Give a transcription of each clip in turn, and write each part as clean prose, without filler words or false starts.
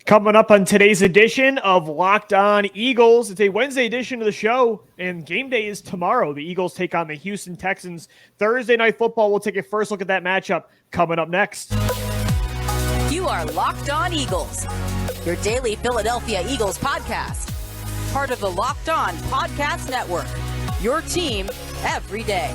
Coming up on today's edition of Locked On Eagles, it's a Wednesday edition of the show, and game day is tomorrow. The Eagles take on the Houston Texans. Thursday Night Football, we'll take a first look at that matchup coming up next. You are Locked On Eagles, your daily Philadelphia Eagles podcast. Part of the Locked On Podcast Network, your team every day.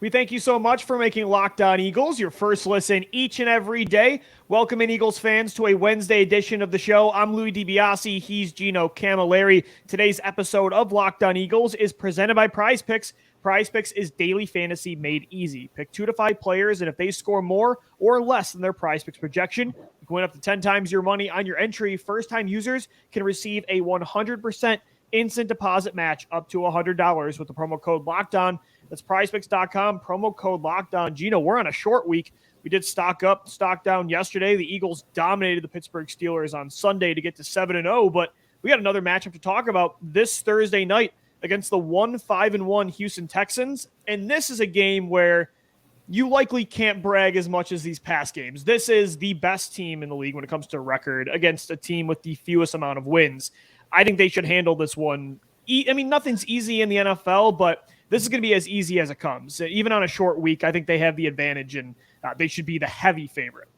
We thank you so much for making Locked On Eagles your first listen each and every day. Welcome in, Eagles fans, to a Wednesday edition of the show. I'm Louis DiBiase. He's Gino Camilleri. Today's episode of Locked On Eagles is presented by PrizePicks. PrizePicks is daily fantasy made easy. Pick 2 to 5 players, and if they score more or less than their PrizePicks projection, you can win up to 10 times your money on your entry. First-time users can receive a 100% instant deposit match up to $100 with the promo code LOCKEDON. That's prizepicks.com, promo code LOCKEDON. Gino, we're on a short week. We did stock up, stock down yesterday. The Eagles dominated the Pittsburgh Steelers on Sunday to get to 7-0, but we got another matchup to talk about this Thursday night against the 1-5-1 Houston Texans. And this is a game where you likely can't brag as much as these past games. This is the best team in the league when it comes to record against a team with the fewest amount of wins. I think they should handle this one. I mean, nothing's easy in the NFL, but this is going to be as easy as it comes. Even on a short week, I think they have the advantage, and they should be the heavy favorite.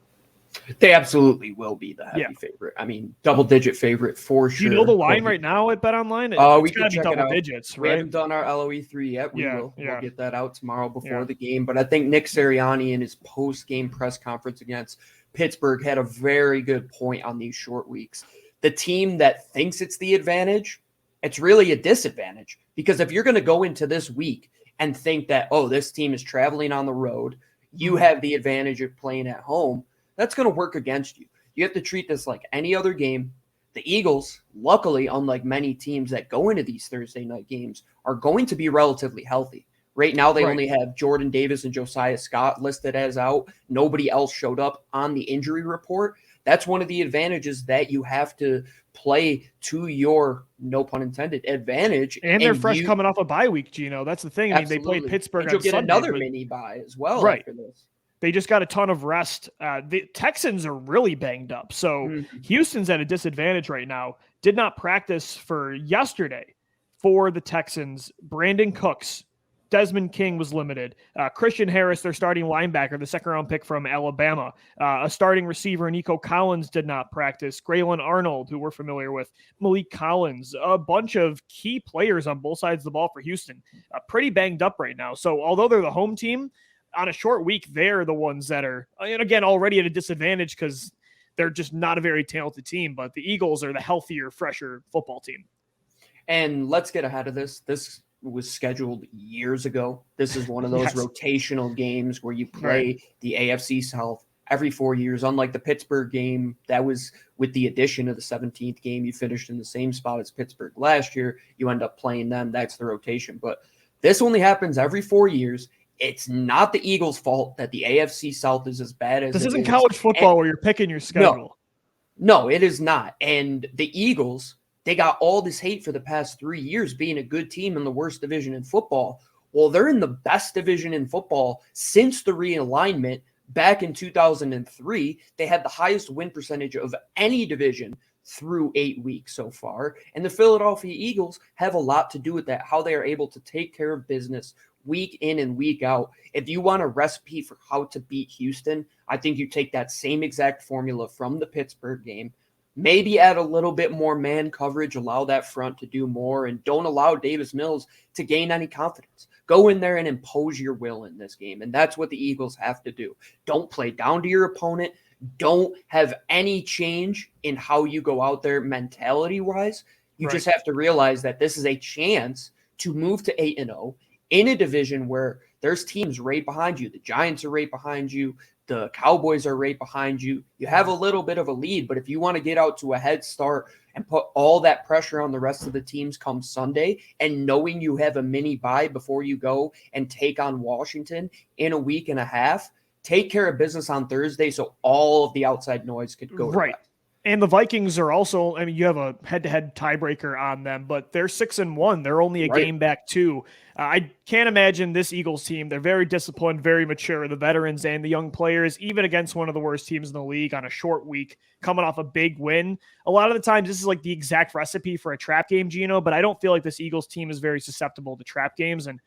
They absolutely will be the heavy favorite. I mean, double-digit favorite for sure. Do you know the line right now at BetOnline? We can check double it out. digits, right? We haven't done our LOE3 yet. We will. Yeah. We'll get that out tomorrow before the game. But I think Nick Sirianni in his post-game press conference against Pittsburgh had a very good point on these short weeks. The team that thinks it's the advantage, it's really a disadvantage. Because if you're going to go into this week and think that, oh, this team is traveling on the road, you have the advantage of playing at home, that's going to work against you. You have to treat this like any other game. The Eagles, luckily, unlike many teams that go into these Thursday night games, are going to be relatively healthy. Right now, they only have Jordan Davis and Josiah Scott listed as out. Nobody else showed up on the injury report. That's one of the advantages that you have to play to your, no pun intended, advantage. And they're fresh coming off a bye week, Gino. That's the thing. I mean, they played Pittsburgh on Sunday. You'll get another mini bye as well after this. They just got a ton of rest. The Texans are really banged up. So Houston's at a disadvantage right now. Did not practice for yesterday for the Texans. Brandon Cooks, Desmond King was limited. Christian Harris, their starting linebacker, the second-round pick from Alabama. A starting receiver, Nico Collins, did not practice. Graylin Arnold, who we're familiar with. Malik Collins. A bunch of key players on both sides of the ball for Houston. Pretty banged up right now. So although they're the home team, on a short week, they're the ones that are, and again, already at a disadvantage because they're just not a very talented team. But the Eagles are the healthier, fresher football team. And let's get ahead of this. This was scheduled years ago. This is one of those rotational games where you play the AFC South every 4 years. Unlike the Pittsburgh game, that was with the addition of the 17th game. You finished in the same spot as Pittsburgh last year. You end up playing them. That's the rotation. But this only happens every 4 years. It's not the Eagles' fault that the AFC South is as bad as this isn't college football where you're picking your schedule. No, it is not. And the Eagles, they got all this hate for the past 3 years being a good team in the worst division in football. Well, they're in the best division in football since the realignment back in 2003. They had the highest win percentage of any division through 8 weeks so far. And the Philadelphia Eagles have a lot to do with that, how they are able to take care of business week in and week out. If you want a recipe for how to beat Houston, I think you take that same exact formula from the Pittsburgh game. Maybe add a little bit more man coverage, allow that front to do more, and don't allow Davis Mills to gain any confidence. Go in there and impose your will in this game, and that's what the Eagles have to do. Don't play down to your opponent. Don't have any change in how you go out there mentality-wise. You just have to realize that this is a chance to move to 8-0 in a division where there's teams right behind you. The Giants are right behind you. The Cowboys are right behind you. You have a little bit of a lead, but if you want to get out to a head start and put all that pressure on the rest of the teams come Sunday, and knowing you have a mini bye before you go and take on Washington in a week and a half, take care of business on Thursday so all of the outside noise could go. Right. And the Vikings are also, I mean, you have a head-to-head tiebreaker on them, but they're 6-1. They're only a game back too. I can't imagine this Eagles team. They're very disciplined, very mature, the veterans and the young players, even against one of the worst teams in the league on a short week, coming off a big win. A lot of the times, this is like the exact recipe for a trap game, Gino, but I don't feel like this Eagles team is very susceptible to trap games. And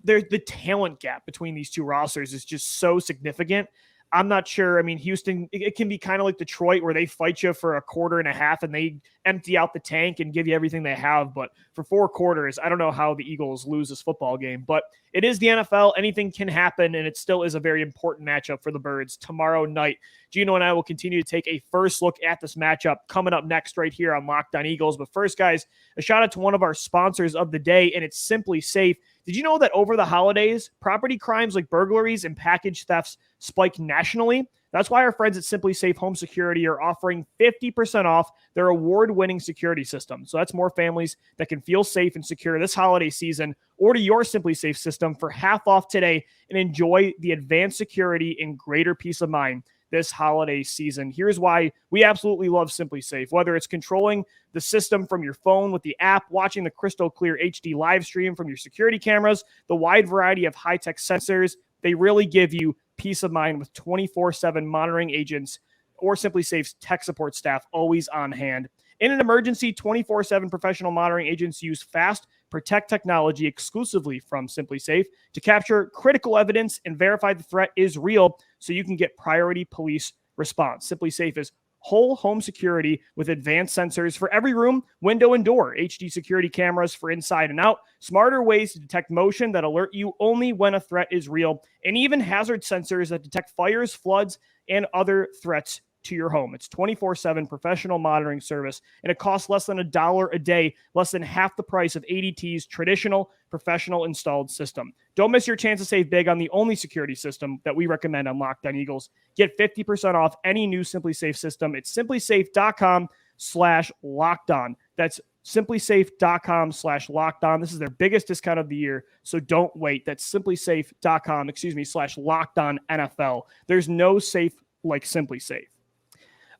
the talent gap between these two rosters is just so significant. I'm not sure. I mean, Houston, it can be kind of like Detroit where they fight you for a quarter and a half and they empty out the tank and give you everything they have. But for 4 quarters, I don't know how the Eagles lose this football game. But it is the NFL. Anything can happen, and it still is a very important matchup for the Birds tomorrow night. Gino and I will continue to take a first look at this matchup coming up next right here on Locked On Eagles. But first, guys, a shout out to one of our sponsors of the day, and it's SimpliSafe. Did you know that over the holidays, property crimes like burglaries and package thefts spike nationally? That's why our friends at SimpliSafe Home Security are offering 50% off their award-winning security system. So that's more families that can feel safe and secure this holiday season. Order your SimpliSafe system for half off today and enjoy the advanced security and greater peace of mind this holiday season. Here's why we absolutely love SimpliSafe. Whether it's controlling the system from your phone with the app, watching the crystal clear HD live stream from your security cameras, the wide variety of high-tech sensors, they really give you peace of mind with 24/7 monitoring agents or SimpliSafe's tech support staff always on hand. In an emergency, 24/7 professional monitoring agents use fast protect technology exclusively from SimpliSafe to capture critical evidence and verify the threat is real so you can get priority police response. SimpliSafe is whole home security with advanced sensors for every room, window, and door, HD security cameras for inside and out, smarter ways to detect motion that alert you only when a threat is real, and even hazard sensors that detect fires, floods, and other threats to your home. It's 24/7 professional monitoring service, and it costs less than $1 a day, less than half the price of ADT's traditional professional installed system. Don't miss your chance to save big on the only security system that we recommend on Locked On Eagles. Get 50% off any new SimpliSafe system at simplisafe.com/lockedon. That's simplisafe.com/lockedon. This is their biggest discount of the year, so don't wait. That's simplisafe.com/lockedon NFL. There's no safe like SimpliSafe.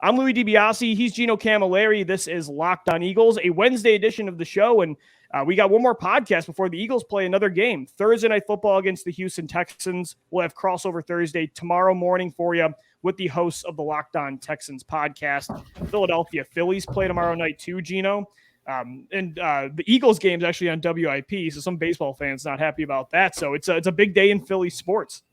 I'm Louis DiBiase. He's Gino Camilleri. This is Locked On Eagles, a Wednesday edition of the show. And we got one more podcast before the Eagles play another game. Thursday Night Football against the Houston Texans. We'll have crossover Thursday tomorrow morning for you with the hosts of the Locked On Texans podcast. Philadelphia Phillies play tomorrow night too, Gino. The Eagles game is actually on WIP, so some baseball fans not happy about that. So it's a big day in Philly sports.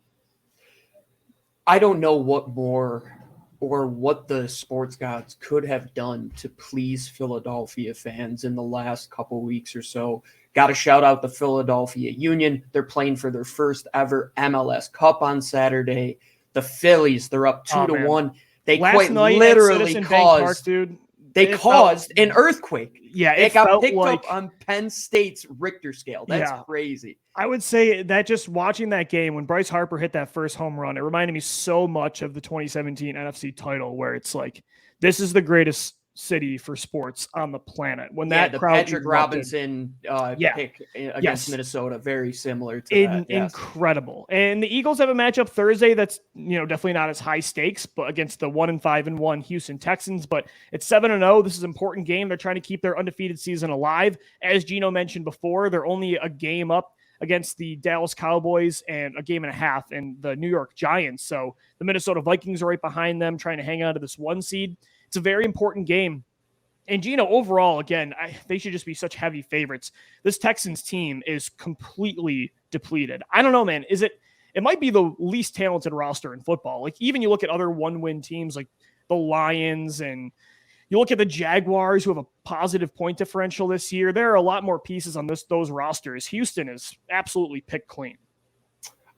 I don't know what more or what the sports gods could have done to please Philadelphia fans in the last couple weeks or so. Got to shout out the Philadelphia Union. They're playing for their first ever MLS Cup on Saturday. The Phillies, they're up 2-1. They quite literally caused, dude. They caused an earthquake. Yeah, it got picked up on Penn State's Richter scale. That's crazy. I would say that just watching that game, when Bryce Harper hit that first home run, it reminded me so much of the 2017 NFC title, where it's like, this is the greatest city for sports on the planet. When that crowd Patrick Robinson pick against Minnesota, very similar to that. Incredible. And the Eagles have a matchup Thursday that's definitely not as high stakes, but against the 1-5-1 Houston Texans. But it's 7-0. This is an important game. They're trying to keep their undefeated season alive. As Gino mentioned before, they're only a game up against the Dallas Cowboys and a game and a half and the New York Giants. So the Minnesota Vikings are right behind them, trying to hang on to this 1 seed. It's a very important game. And Gino, overall, again, they should just be such heavy favorites. This Texans team is completely depleted. I don't know, man. It might be the least talented roster in football. Like, even you look at other 1-win teams like the Lions, and you look at the Jaguars, who have a positive point differential this year. There are a lot more pieces on those rosters. Houston is absolutely picked clean.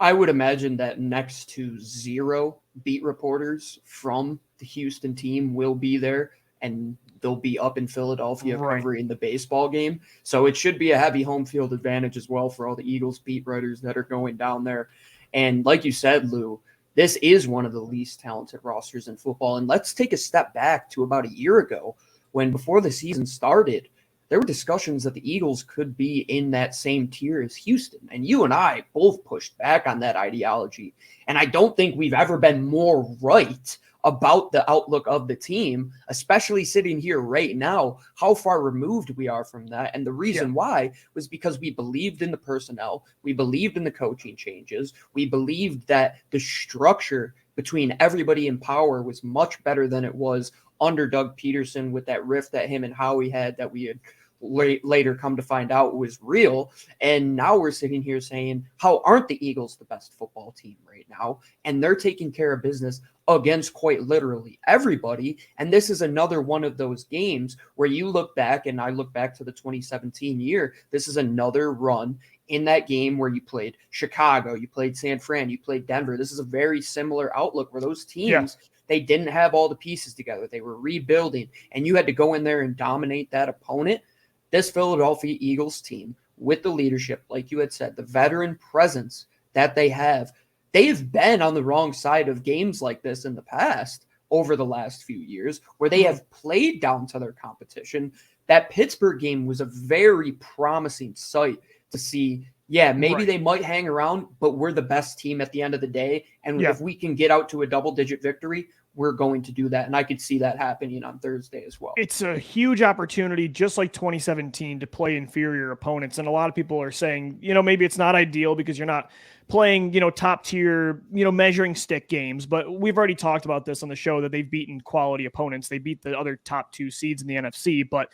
I would imagine that next to 0 beat reporters from the Houston team will be there, and they'll be up in Philadelphia covering the baseball game. So it should be a heavy home field advantage as well for all the Eagles beat writers that are going down there. And like you said, Lou, this is one of the least talented rosters in football. And let's take a step back to about a year ago, when before the season started, there were discussions that the Eagles could be in that same tier as Houston. And you and I both pushed back on that ideology. And I don't think we've ever been more right about the outlook of the team, especially sitting here right now, how far removed we are from that. And the reason why was because we believed in the personnel, we believed in the coaching changes, we believed that the structure between everybody in power was much better than it was under Doug Peterson, with that rift that him and Howie had that we had later come to find out was real. And now we're sitting here saying, how aren't the Eagles the best football team right now? And they're taking care of business against quite literally everybody. And this is another one of those games where you look back, and I look back to the 2017 year, this is another run in that game where you played Chicago, you played San Fran, you played Denver. This is a very similar outlook where those teams, they didn't have all the pieces together. They were rebuilding, and you had to go in there and dominate that opponent. This Philadelphia Eagles team, with the leadership, like you had said, the veteran presence that they've been on the wrong side of games like this in the past over the last few years, where they have played down to their competition. That Pittsburgh game was a very promising sight to see. Yeah, maybe they might hang around, but we're the best team at the end of the day. And if we can get out to a double-digit victory, we're going to do that. And I could see that happening on Thursday as well. It's a huge opportunity, just like 2017, to play inferior opponents. And a lot of people are saying, maybe it's not ideal because you're not playing, top tier, measuring stick games. But we've already talked about this on the show, that they've beaten quality opponents. They beat the other top 2 seeds in the NFC. But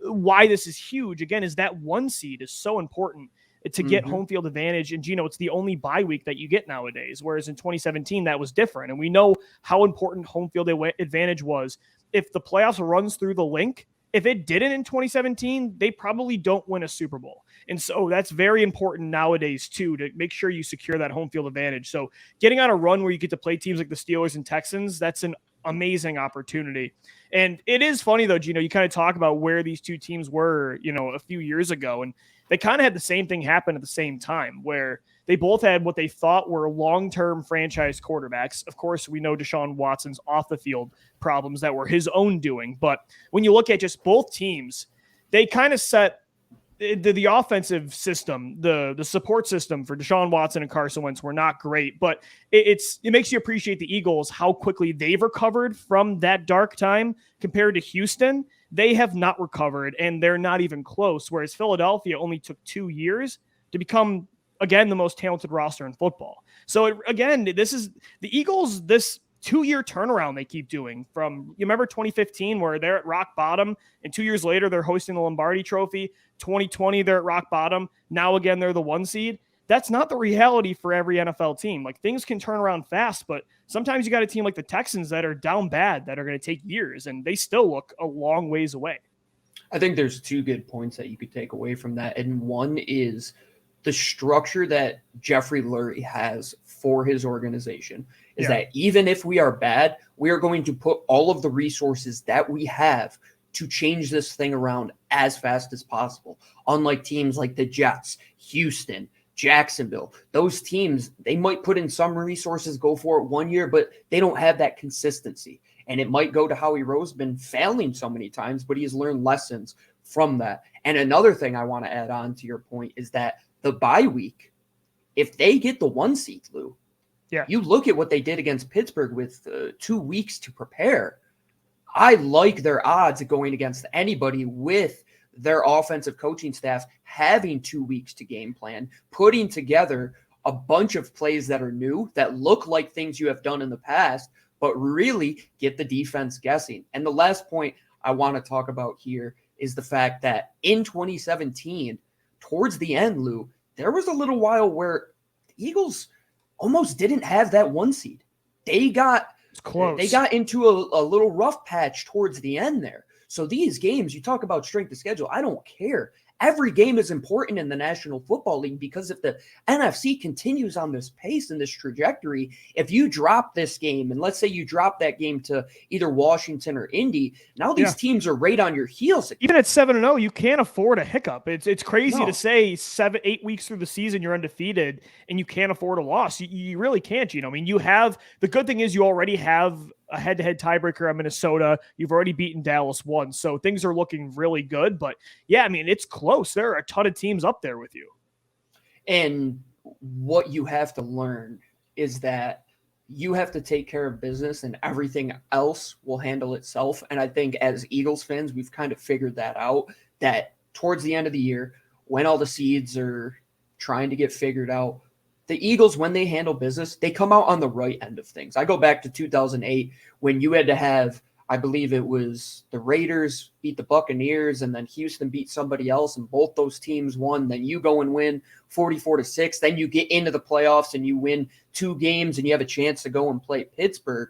why this is huge, again, is that 1 seed is so important to get home field advantage. And it's the only bye week that you get nowadays. Whereas in 2017, that was different. And we know how important home field advantage was. If the playoffs runs through the link, if it didn't in 2017, they probably don't win a Super Bowl. And so that's very important nowadays too, to make sure you secure that home field advantage. So getting on a run where you get to play teams like the Steelers and Texans, that's an amazing opportunity. And it is funny though, Gino, you kind of talk about where these two teams were, a few years ago, and they kind of had the same thing happen at the same time, where they both had what they thought were long-term franchise quarterbacks. Of course, we know Deshaun Watson's off the field problems that were his own doing. But when you look at just both teams, they kind of set the offensive system, the support system for Deshaun Watson and Carson Wentz were not great, but it makes you appreciate the Eagles, how quickly they've recovered from that dark time compared to Houston. They have not recovered, and they're not even close, whereas Philadelphia only took 2 years to become, again, the most talented roster in football. So, this is the Eagles, this 2-year turnaround they keep doing from, you remember 2015 where they're at rock bottom, and 2 years later they're hosting the Lombardi Trophy. 2020 they're at rock bottom. Now again they're the 1 seed. That's not the reality for every NFL team. Like, things can turn around fast, but sometimes you got a team like the Texans that are down bad that are going to take years, and they still look a long ways away. I think there's 2 good points that you could take away from that, and one is the structure that Jeffrey Lurie has for his organization is that even if we are bad, we are going to put all of the resources that we have to change this thing around as fast as possible. Unlike teams like the Jets, Houston, Jacksonville, those teams, they might put in some resources, go for it 1 year, but they don't have that consistency. And it might go to Howie Rose, been failing so many times, but he's learned lessons from that. And another thing I want to add on to your point is that the bye week, if they get the 1 seed, Lou, you look at what they did against Pittsburgh with 2 weeks to prepare. I like their odds of going against anybody with their offensive coaching staff having 2 weeks to game plan, putting together a bunch of plays that are new, that look like things you have done in the past, but really get the defense guessing. And the last point I want to talk about here is the fact that in 2017, towards the end, Lou, there was a little while where the Eagles almost didn't have that 1 seed. They got into a little rough patch towards the end there. So these games, you talk about strength of schedule, I don't care. Every game is important in the National Football League, because if the NFC continues on this pace and this trajectory, if you drop this game, and let's say you drop that game to either Washington or Indy, now these teams are right on your heels. Even at 7-0, you can't afford a hiccup. It's crazy to say 7-8 weeks through the season you're undefeated and you can't afford a loss. You really can't. I mean, you have, the good thing is you already have a head-to-head tiebreaker on Minnesota. You've already beaten Dallas once, so things are looking really good. But yeah, I mean, it's close. There are a ton of teams up there with you. And what you have to learn is that you have to take care of business and everything else will handle itself. And I think as Eagles fans, we've kind of figured that out, that towards the end of the year, when all the seeds are trying to get figured out, the Eagles, when they handle business, they come out on the right end of things. I go back to 2008 when you had to have, I believe it was the Raiders beat the Buccaneers and then Houston beat somebody else and both those teams won. Then you go and win 44-6. Then you get into the playoffs and you win 2 games and you have a chance to go and play Pittsburgh.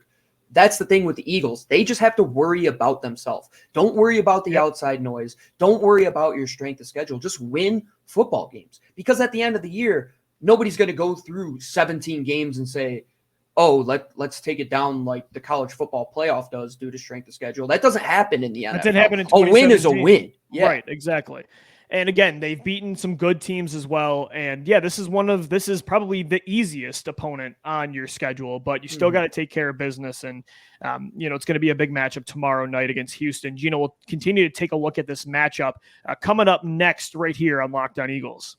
That's the thing with the Eagles. They just have to worry about themselves. Don't worry about the outside noise. Don't worry about your strength of schedule. Just win football games. Because at the end of the year, nobody's going to go through 17 games and say, oh, let's take it down like the college football playoff does due to strength of schedule. That doesn't happen in the NFL. That didn't happen in A win is a win. Yeah. Right, exactly. And again, they've beaten some good teams as well. And yeah, this is probably the easiest opponent on your schedule, but you still got to take care of business. And, it's going to be a big matchup tomorrow night against Houston. Gino will continue to take a look at this matchup coming up next right here on Locked On Eagles.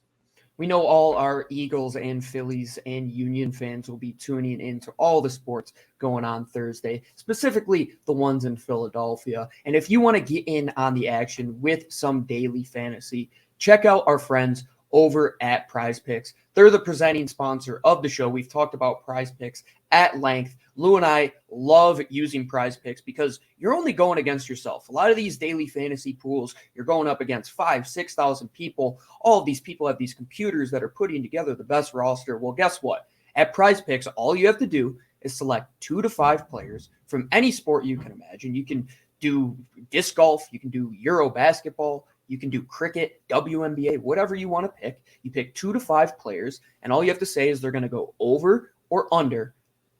We know all our Eagles and Phillies and Union fans will be tuning into all the sports going on Thursday, specifically the ones in Philadelphia. And if you want to get in on the action with some daily fantasy, check out our friends over at PrizePicks. They're the presenting sponsor of the show. We've talked about PrizePicks at length. Lou and I love using PrizePicks because you're only going against yourself. A lot of these daily fantasy pools, you're going up against 5,000, 6,000 people. All of these people have these computers that are putting together the best roster. Well, guess what? At PrizePicks, all you have to do is select 2 to 5 players from any sport you can imagine. You can do disc golf, you can do Euro basketball, you can do cricket, WNBA, whatever you want to pick. You pick 2 to 5 players, and all you have to say is they're going to go over or under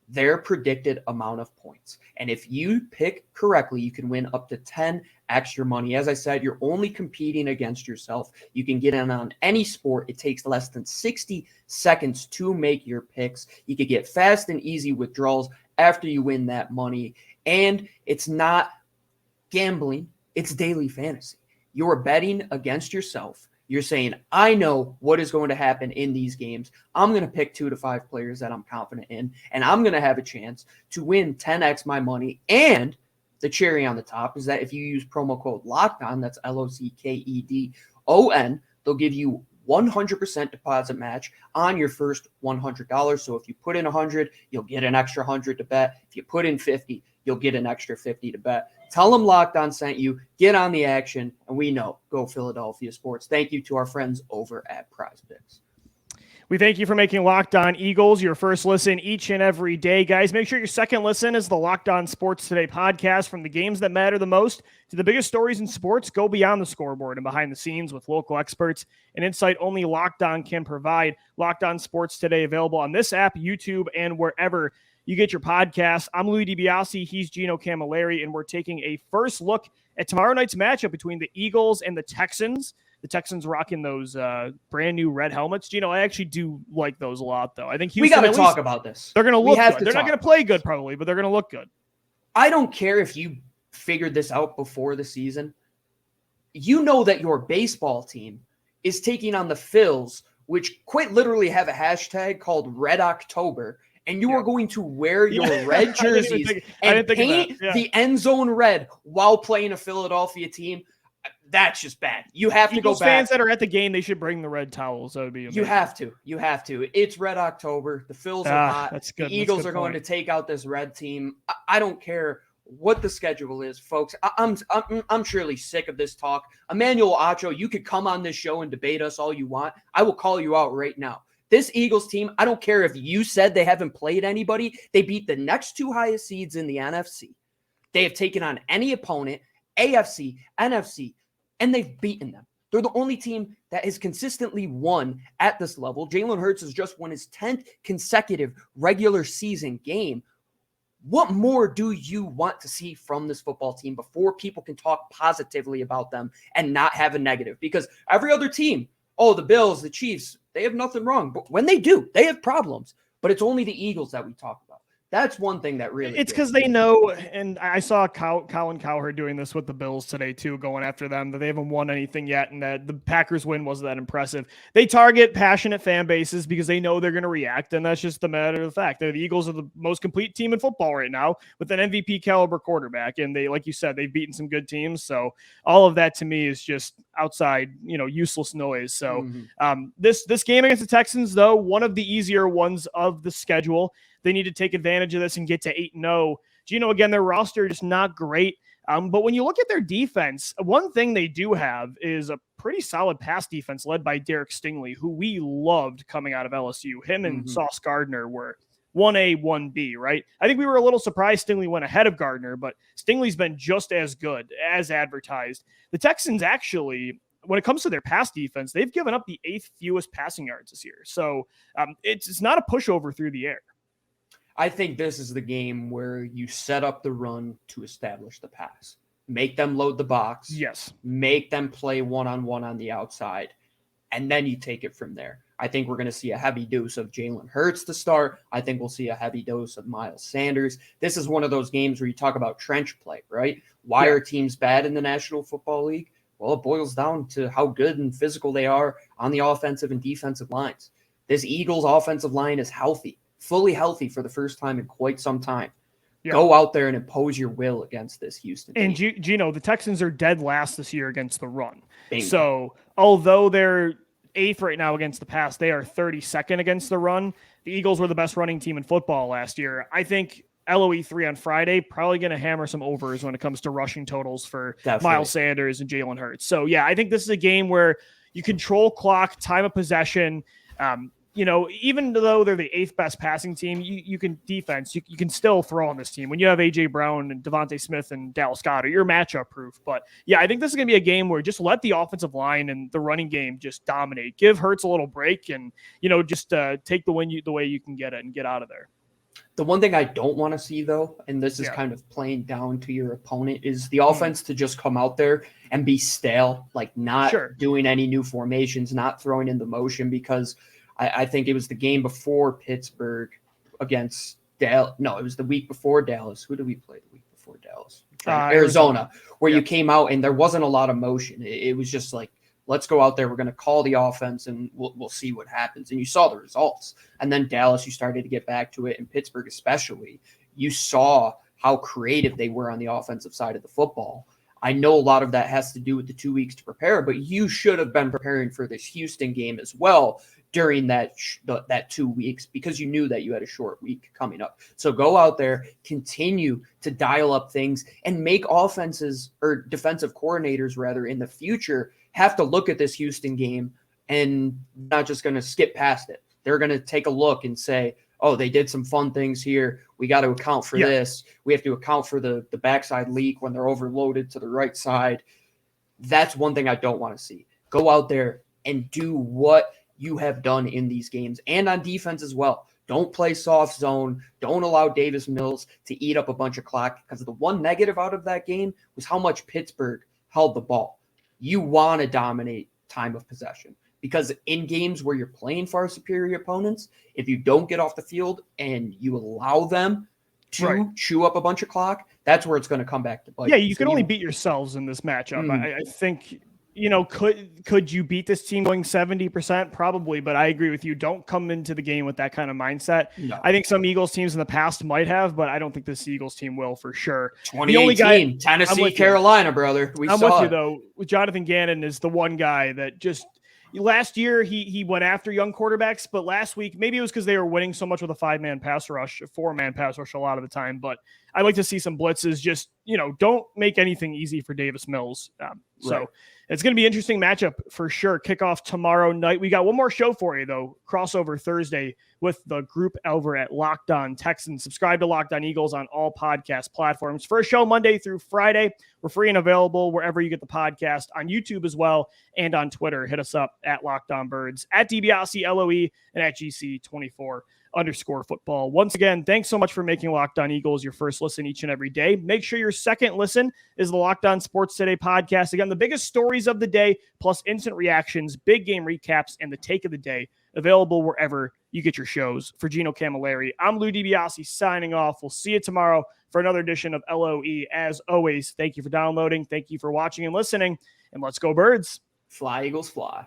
their predicted amount of points. And if you pick correctly, you can win up to 10 extra money. As I said, you're only competing against yourself. You can get in on any sport. It takes less than 60 seconds to make your picks. You can get fast and easy withdrawals after you win that money. And it's not gambling, it's daily fantasy. You're betting against yourself. You're saying, I know what is going to happen in these games. I'm going to pick 2 to 5 players that I'm confident in, and I'm going to have a chance to win 10x my money. And the cherry on the top is that if you use promo code LOCKEDON, that's LOCKEDON, they'll give you 100% deposit match on your first $100. So if you put in 100, you'll get an extra 100 to bet. If you put in 50, you'll get an extra 50 to bet. Tell them Locked On sent you. Get on the action, and we know, go Philadelphia sports. Thank you to our friends over at PrizePicks. We thank you for making Locked On Eagles your first listen each and every day. Guys, make sure your second listen is the Locked On Sports Today podcast. From the games that matter the most to the biggest stories in sports, go beyond the scoreboard and behind the scenes with local experts and insight only Locked On can provide. Locked On Sports Today available on this app, YouTube, and wherever you get your podcasts. I'm Louis DiBiase. He's Gino Camilleri, and we're taking a first look at tomorrow night's matchup between the Eagles and the Texans. The Texans rocking those brand new red helmets. Gino, I actually do like those a lot, though. I think Houston, we got to talk about this. They're going to look good. They're not going to play good, probably, but they're going to look good. I don't care if you figured this out before the season. You know that your baseball team is taking on the Phils, which quite literally have a hashtag called Red October. And you are going to wear your red jerseys and paint the end zone red while playing a Philadelphia team. That's just bad. You have to go back. Fans that are at the game, they should bring the red towels. That would be amazing. You have to. You have to. It's Red October. The Phils are hot. That's good. The Eagles are going to take out this red team. I don't care what the schedule is, folks. I'm surely sick of this talk. Emmanuel Acho, you could come on this show and debate us all you want. I will call you out right now. This Eagles team, I don't care if you said they haven't played anybody. They beat the next 2 highest seeds in the NFC. They have taken on any opponent, AFC, NFC, and they've beaten them. They're the only team that has consistently won at this level. Jalen Hurts has just won his 10th consecutive regular season game. What more do you want to see from this football team before people can talk positively about them and not have a negative? Because every other team, the Bills, the Chiefs, they have nothing wrong. But when they do, they have problems. But it's only the Eagles that we talk about. That's one thing that really. It's because they know, and I saw Colin Cowherd doing this with the Bills today too, going after them, that they haven't won anything yet, and that the Packers win wasn't that impressive. They target passionate fan bases because they know they're going to react, and that's just the matter of the fact. The Eagles are the most complete team in football right now with an MVP caliber quarterback, and they, like you said, they've beaten some good teams. So all of that to me is just outside, useless noise. So this game against the Texans, though, one of the easier ones of the schedule. They need to take advantage of this and get to 8-0. Gino, again, their roster is not great. But when you look at their defense, one thing they do have is a pretty solid pass defense led by Derek Stingley, who we loved coming out of LSU. Him and Sauce Gardner were 1A, 1B, right? I think we were a little surprised Stingley went ahead of Gardner, but Stingley's been just as good as advertised. The Texans actually, when it comes to their pass defense, they've given up the 8th fewest passing yards this year. So it's not a pushover through the air. I think this is the game where you set up the run to establish the pass. Make them load the box. Yes. Make them play one-on-one on the outside. And then you take it from there. I think we're going to see a heavy dose of Jalen Hurts to start. I think we'll see a heavy dose of Miles Sanders. This is one of those games where you talk about trench play, right? Why are teams bad in the National Football League? Well, it boils down to how good and physical they are on the offensive and defensive lines. This Eagles offensive line is healthy. Fully healthy for the first time in quite some time. Go out there and impose your will against this Houston team. And Gino, the Texans are dead last this year against the run. Bingo. So although they're 8th right now against the pass, they are 32nd against the run. The Eagles were the best running team in football last year. I think LOE 3 on Friday, probably going to hammer some overs when it comes to rushing totals for Miles Sanders and Jalen Hurts. So yeah, I think this is a game where you control clock, time of possession. Even though they're the 8th best passing team, you can defense. You can still throw on this team. When you have A.J. Brown and Devontae Smith and Dallas Goedert, you're matchup proof. But yeah, I think this is going to be a game where just let the offensive line and the running game just dominate. Give Hurts a little break and, just take the win the way you can get it and get out of there. The one thing I don't want to see, though, and this is kind of playing down to your opponent, is the offense to just come out there and be stale, like not doing any new formations, not throwing in the motion, because I think it was the game before Pittsburgh against Dallas. No, it was the week before Dallas. Who did we play the week before Dallas? Arizona, where you came out and there wasn't a lot of motion. It was just like, let's go out there. We're going to call the offense and we'll see what happens. And you saw the results. And then Dallas, you started to get back to it. And Pittsburgh especially, you saw how creative they were on the offensive side of the football. I know a lot of that has to do with the 2 weeks to prepare, but you should have been preparing for this Houston game as well during that 2 weeks, because you knew that you had a short week coming up. So go out there, continue to dial up things, and make offenses or defensive coordinators rather in the future have to look at this Houston game and not just going to skip past it. They're going to take a look and say, oh, they did some fun things here. We got to account for this. We have to account for the backside leak when they're overloaded to the right side. That's one thing I don't want to see. Go out there and do what you have done in these games and on defense as well. Don't play soft zone. Don't allow Davis Mills to eat up a bunch of clock, because the one negative out of that game was how much Pittsburgh held the ball. You want to dominate time of possession, because in games where you're playing far superior opponents, if you don't get off the field and you allow them to chew up a bunch of clock, that's where it's going to come back to bite. Yeah, you can only beat yourselves in this matchup. I think, could you beat this team going 70%? Probably, but I agree with you. Don't come into the game with that kind of mindset. No. I think some Eagles teams in the past might have, but I don't think this Eagles team will for sure. 2018, Tennessee, Carolina, brother. I'm with you, though. Jonathan Gannon is the one guy that just – last year, he went after young quarterbacks, but last week, maybe it was because they were winning so much with a 4-man pass rush a lot of the time. But I'd like to see some blitzes. Just, don't make anything easy for Davis Mills. So it's going to be an interesting matchup for sure. Kickoff tomorrow night. We got one more show for you, though. Crossover Thursday with the group over at Locked On Texans. Subscribe to Locked On Eagles on all podcast platforms. First show Monday through Friday. We're free and available wherever you get the podcast, on YouTube as well, and on Twitter. Hit us up at Locked On Birds, at DiBiase LOE, and at GC24_football. Once again, thanks so much for making Locked On Eagles your first listen each and every day. Make sure your second listen is the Locked On Sports Today podcast. Again, the biggest stories of the day, plus instant reactions, big game recaps, and the take of the day, available wherever you get your shows. For Gino Camilleri, I'm Lou DiBiase signing off. We'll see you tomorrow for another edition of LOE. As always, thank you for downloading. Thank you for watching and listening. And let's go Birds. Fly, Eagles, fly.